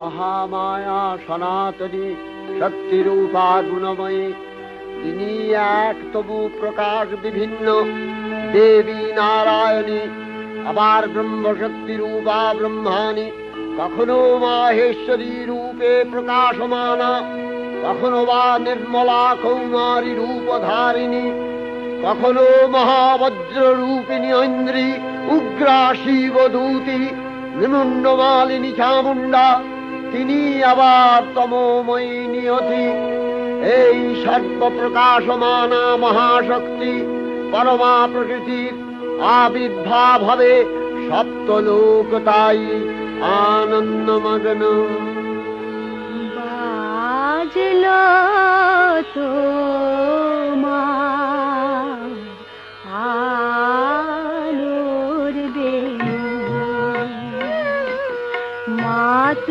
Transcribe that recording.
মহামায়া সনাতনী শক্তিরূপা গুণময়ী, তিনি এক তবু প্রকাশ বিভিন্ন, দেবী নারায়ণী, আবার ব্রহ্মশক্তি রূপা ব্রহ্মাণী, কখনো মাহেশ্বরী রূপে প্রকাশমানা, কখনো বা নির্মলা কৌমারী রূপধারিণী, কখনো মহাবজ্র রূপিণী ঐন্দ্রী, উগ্রা শিবদূতি, নিমুন্ডমালিনী চামুণ্ডা, তিনি আবার তমোময়ী নিয়তি। এই সর্বপ্রকাশমানা মহাশক্তি পরমা প্রকৃতির আবির্ভাব হবে সপ্তলোক, তাই আনন্দমগ্ন। বাজলো তো